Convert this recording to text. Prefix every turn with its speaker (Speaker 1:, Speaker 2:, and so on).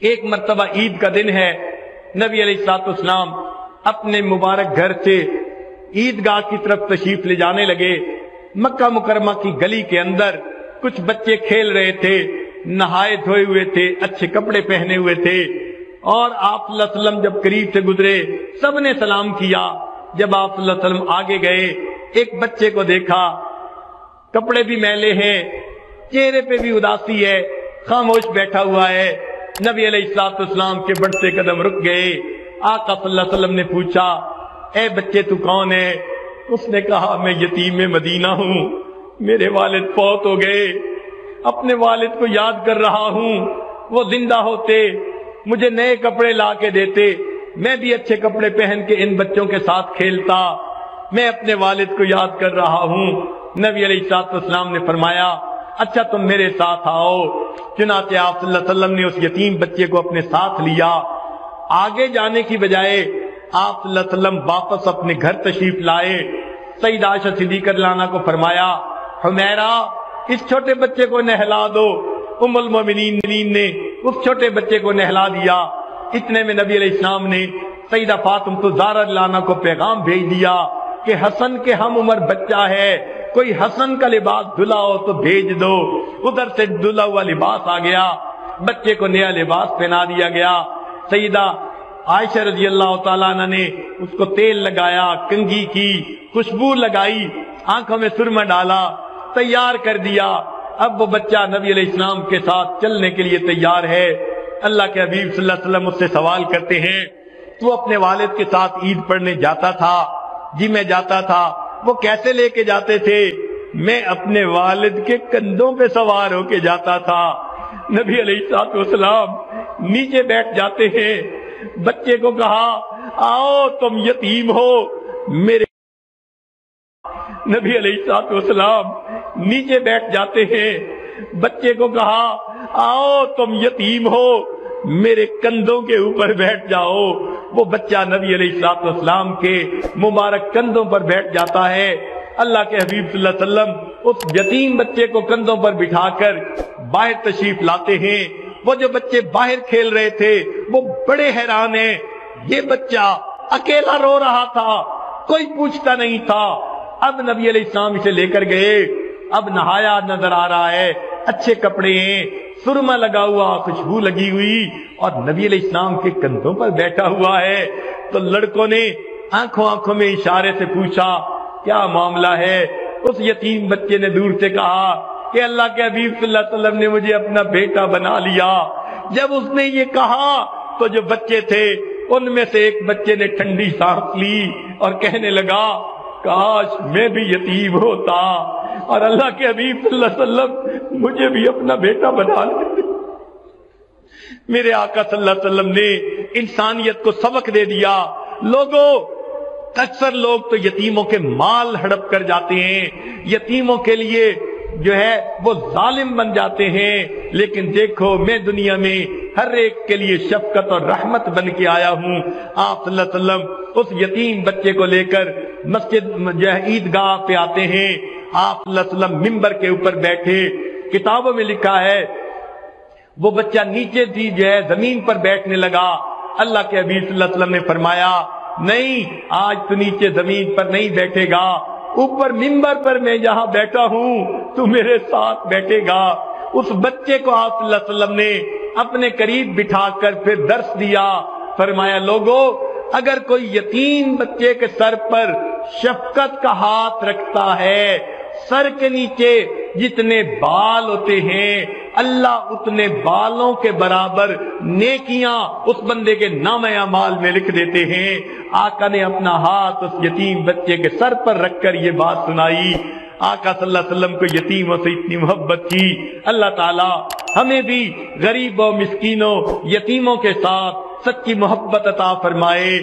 Speaker 1: ایک مرتبہ عید کا دن ہے، نبی علیہ الصلوۃ والسلام اپنے مبارک گھر سے عیدگاہ کی طرف تشریف لے جانے لگے۔ مکہ مکرمہ کی گلی کے اندر کچھ بچے کھیل رہے تھے، نہائے دھوئے ہوئے تھے، اچھے کپڑے پہنے ہوئے تھے، اور آپ صلی اللہ علیہ وسلم جب قریب سے گزرے سب نے سلام کیا۔ جب آپ صلی اللہ علیہ وسلم آگے گئے، ایک بچے کو دیکھا، کپڑے بھی میلے ہیں، چہرے پہ بھی اداسی ہے، خاموش بیٹھا ہوا ہے۔ نبی علیہ الصلوۃ والسلام کے بڑھتے قدم رک گئے۔ آقا صلی اللہ علیہ وسلم نے پوچھا، اے بچے تو کون ہے؟ اس نے کہا، میں یتیم مدینہ ہوں، میرے والد فوت ہو گئے، اپنے والد کو یاد کر رہا ہوں، وہ زندہ ہوتے مجھے نئے کپڑے لا کے دیتے، میں بھی اچھے کپڑے پہن کے ان بچوں کے ساتھ کھیلتا، میں اپنے والد کو یاد کر رہا ہوں۔ نبی علیہ الصلوۃ والسلام نے فرمایا، اچھا تم میرے ساتھ آؤ۔ چنانچہ آپ صلی اللہ علیہ وسلم نے اس یتیم بچے کو اپنے ساتھ لیا۔ آگے جانے کی بجائے آپ صلی اللہ علیہ وسلم واپس اپنے گھر تشریف لائے۔ سیدہ عائشہ صدیقہ رضی اللہ عنہا کو فرمایا، حمیرہ اس چھوٹے بچے کو نہلا دو۔ ام المومنین نے اس چھوٹے بچے کو نہلا دیا۔ اتنے میں نبی علیہ السلام نے سیدہ فاطمہ الزہرا رضی اللہ عنہا کو پیغام بھیج دیا کہ حسن کے ہم عمر بچہ ہے، کوئی حسن کا لباس دھلا ہو تو بھیج دو۔ ادھر سے دھلا ہوا لباس آ گیا، بچے کو نیا لباس پہنا دیا گیا۔ سیدہ عائشہ رضی اللہ تعالیٰ عنہ نے اس کو تیل لگایا، کنگھی کی، خوشبو لگائی، آنکھوں میں سرما ڈالا، تیار کر دیا۔ اب وہ بچہ نبی علیہ السلام کے ساتھ چلنے کے لیے تیار ہے۔ اللہ کے حبیب صلی اللہ علیہ وسلم اس سے سوال کرتے ہیں، تو اپنے والد کے ساتھ عید پڑھنے جاتا تھا؟ جی میں جاتا تھا۔ وہ کیسے لے کے جاتے تھے؟ میں اپنے والد کے کندھوں پہ سوار ہو کے جاتا تھا۔ نبی علیہ الصلوۃ والسلام نیچے بیٹھ جاتے ہیں، بچے کو کہا، آؤ تم یتیم ہو میرے۔ نبی علیہ الصلوۃ والسلام نیچے بیٹھ جاتے ہیں، بچے کو کہا، آؤ تم یتیم ہو میرے کندھوں کے اوپر بیٹھ جاؤ۔ وہ بچہ نبی علیہ الصلوۃ والسلام کے مبارک کندھوں پر بیٹھ جاتا ہے۔ اللہ کے حبیب صلی اللہ علیہ وسلم اس یتیم بچے کو کندھوں پر بٹھا کر باہر تشریف لاتے ہیں۔ وہ جو بچے باہر کھیل رہے تھے وہ بڑے حیران ہیں، یہ بچہ اکیلا رو رہا تھا، کوئی پوچھتا نہیں تھا۔ اب نبی علیہ السلام اسے لے کر گئے، اب نہایا نظر آ رہا ہے، اچھے کپڑے ہیں، سرما لگا ہوا، خوشبو لگی ہوئی، اور نبی علیہ السلام کے کندھوں پر بیٹھا ہوا ہے۔ تو لڑکوں نے آنکھوں میں اشارے سے پوچھا، کیا معاملہ ہے؟ اس یتیم بچے نے دور سے کہا کہ اللہ کے حبیب صلی اللہ علیہ وسلم نے مجھے اپنا بیٹا بنا لیا۔ جب اس نے یہ کہا تو جو بچے تھے ان میں سے ایک بچے نے ٹھنڈی سانس لی اور کہنے لگا، کاش میں بھی یتیم ہوتا اور اللہ کے حبیب صلی اللہ علیہ وسلم مجھے بھی اپنا بیٹا بنا لیتے۔ میرے آقا صلی اللہ علیہ وسلم نے انسانیت کو سبق دے دیا۔ لوگوں، اکثر لوگ تو یتیموں کے مال ہڑپ کر جاتے ہیں، یتیموں کے لیے جو ہے وہ ظالم بن جاتے ہیں، لیکن دیکھو میں دنیا میں ہر ایک کے لیے شفقت اور رحمت بن کے آیا ہوں۔ آپ صلی اللہ علیہ وسلم اس یتیم بچے کو لے کر مسجد جو ہے عیدگاہ پہ آتے ہیں۔ آپ صلی اللہ علیہ وسلم ممبر کے اوپر بیٹھے، کتابوں میں لکھا ہے وہ بچہ نیچے تھی جو ہے زمین پر بیٹھنے لگا۔ اللہ کے حبیب صلی اللہ علیہ وسلم نے فرمایا، نہیں آج تو نیچے زمین پر نہیں بیٹھے گا، اوپر ممبر پر میں جہاں بیٹھا ہوں تو میرے ساتھ بیٹھے گا۔ اس بچے کو آپ صلی اللہ علیہ وسلم نے اپنے قریب بٹھا کر پھر درس دیا، فرمایا لوگو اگر کوئی یتیم بچے کے سر پر شفقت کا ہاتھ رکھتا ہے، سر کے نیچے جتنے بال ہوتے ہیں اللہ اتنے بالوں کے برابر نیکیاں اس بندے کے نامہ اعمال میں لکھ دیتے ہیں۔ آقا نے اپنا ہاتھ اس یتیم بچے کے سر پر رکھ کر یہ بات سنائی۔ آقا صلی اللہ علیہ وسلم کو یتیموں سے اتنی محبت تھی۔ اللہ تعالی ہمیں بھی غریبوں، مسکینوں، یتیموں کے ساتھ سچی محبت عطا فرمائے۔